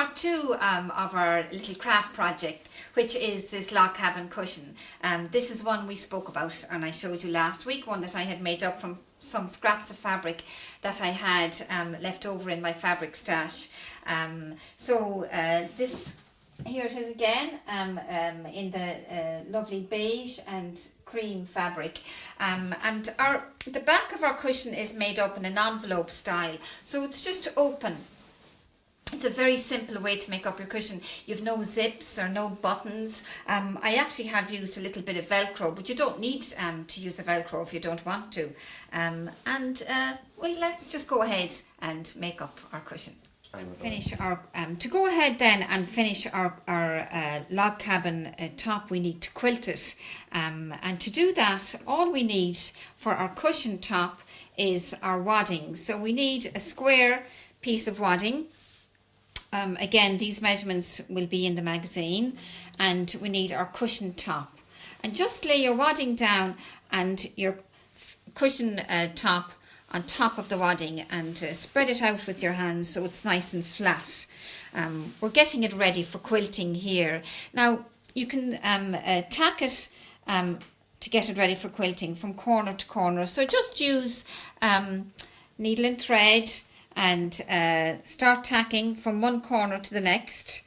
part two of our little craft project, which is this log cabin cushion. This is one we spoke about and I showed you last week, one that I had made up from some scraps of fabric that I had left over in my fabric stash. This, here it is again, in the lovely beige and cream fabric, and the back of our cushion is made up in an envelope style, so it's just open. It's a very simple way to make up your cushion. You've no zips or no buttons. I actually have used a little bit of Velcro, but you don't need to use a Velcro if you don't want to. Well, let's just go ahead and make up our cushion. Finish our to go ahead then and finish our log cabin top, we need to quilt it, and to do that all we need for our cushion top is our wadding. So we need a square piece of wadding. Again, these measurements will be in the magazine, and we need our cushion top, and just lay your wadding down and your cushion top on top of the wadding, and spread it out with your hands so it's nice and flat. We're getting it ready for quilting here. Now you can tack it to get it ready for quilting from corner to corner. So just use needle and thread and start tacking from one corner to the next.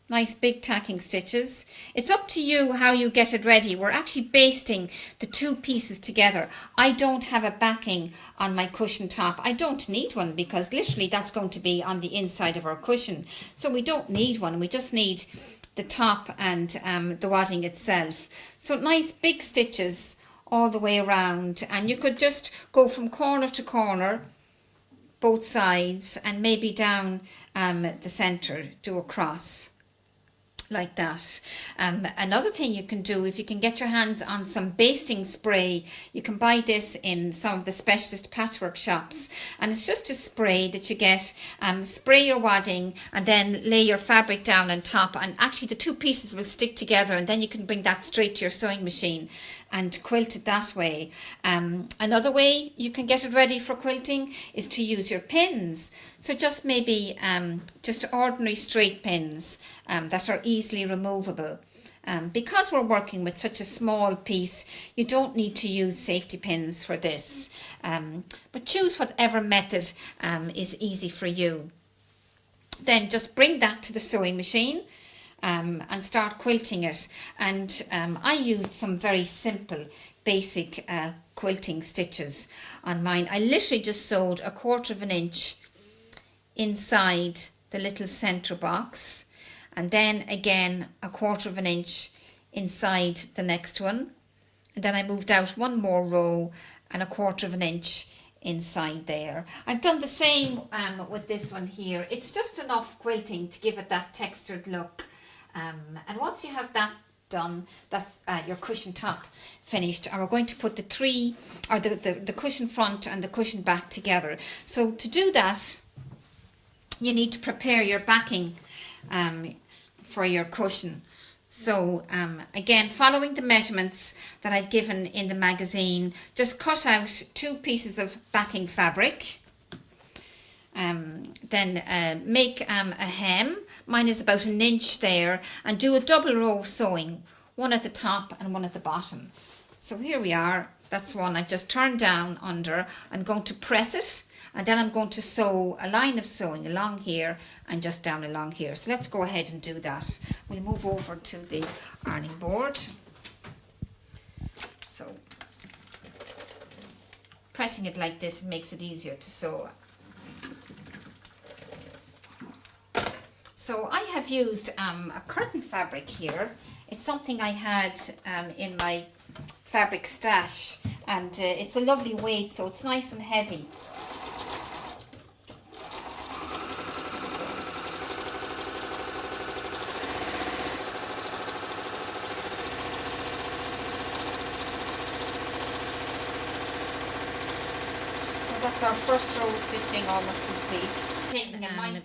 Nice big tacking stitches. It's up to you how you get it ready. We're actually basting the two pieces together. I don't have a backing on my cushion top. I don't need one because literally that's going to be on the inside of our cushion. So we don't need one. We just need the top and the wadding itself. So nice big stitches all the way around, and you could just go from corner to corner, both sides, and maybe down the center, do a cross like that. Another thing you can do, if you can get your hands on some basting spray, you can buy this in some of the specialist patchwork shops, and it's just a spray that you get. Spray your wadding and then lay your fabric down on top, and actually the two pieces will stick together, and then you can bring that straight to your sewing machine and quilt it that way. Another way you can get it ready for quilting is to use your pins. So just maybe just ordinary straight pins that are easily removable. Because we're working with such a small piece, you don't need to use safety pins for this. But choose whatever method is easy for you. Then just bring that to the sewing machine and start quilting it. And I used some very simple basic quilting stitches on mine. I literally just sewed 1/4 inch inside the little center box, and then again 1/4 inch inside the next one, and then I moved out one more row and 1/4 inch inside there. I've done the same with this one here. It's just enough quilting to give it that textured look, and once you have that done, that's your cushion top finished, and we're going to put the cushion front and the cushion back together. So to do that, you need to prepare your backing for your cushion. So again, following the measurements that I've given in the magazine, just cut out 2 pieces of backing fabric, then make a hem. Mine is about 1 inch there, and do a double row of sewing, one at the top and one at the bottom. So here we are, that's one I've just turned down under. I'm going to press it, and then I'm going to sew a line of sewing along here and just down along here. So let's go ahead and do that. We'll move over to the ironing board. So pressing it like this makes it easier to sew. So I have used a curtain fabric here. It's something I had in my fabric stash, and it's a lovely weight, so it's nice and heavy. That's our first row stitching almost complete.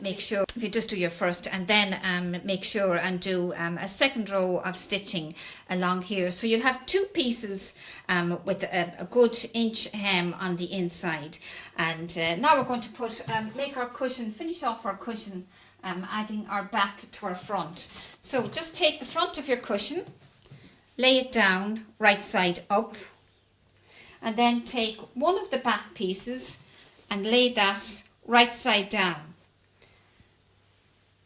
Make sure, if you just do your first, and then make sure and do a second row of stitching along here. So you'll have 2 pieces with a good inch hem on the inside. And now we're going to put make our cushion, finish off our cushion adding our back to our front. So just take the front of your cushion, lay it down right side up, and then take one of the back pieces and lay that right side down,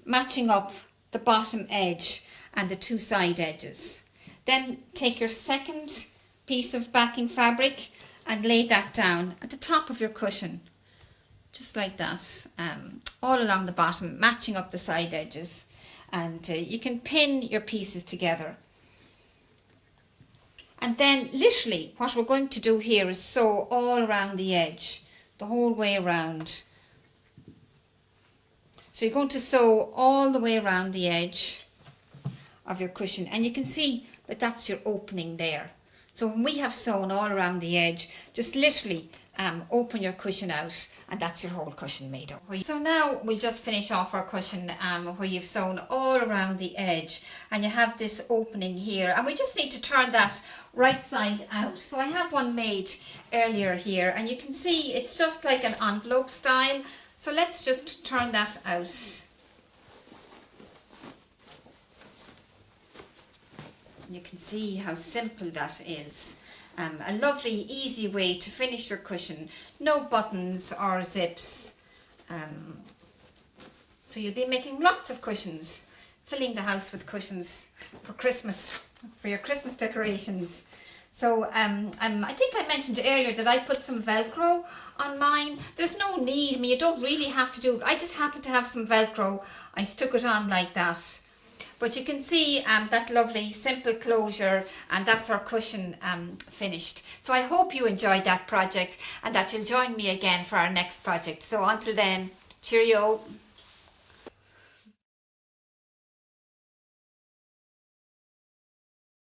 matching up the bottom edge and the two side edges. Then take your second piece of backing fabric and lay that down at the top of your cushion, just like that, all along the bottom, matching up the side edges. And you can pin your pieces together. And then literally what we're going to do here is sew all around the edge, the whole way around. So you're going to sew all the way around the edge of your cushion, and you can see that that's your opening there. So when we have sewn all around the edge, just literally open your cushion out, and that's your whole cushion made up. So now we'll just finish off our cushion where you've sewn all around the edge, and you have this opening here, and we just need to turn that right side out. So I have one made earlier here, and you can see it's just like an envelope style. So let's just turn that out. You can see how simple that is. A lovely easy way to finish your cushion, no buttons or zips. So you'll be making lots of cushions, filling the house with cushions for Christmas, for your Christmas decorations. So I think I mentioned earlier that I put some Velcro on mine. There's no need, I mean, you don't really have to do it. I just happen to have some Velcro. I stuck it on like that. But you can see that lovely simple closure, and that's our cushion finished. So I hope you enjoyed that project and that you'll join me again for our next project. So until then, cheerio.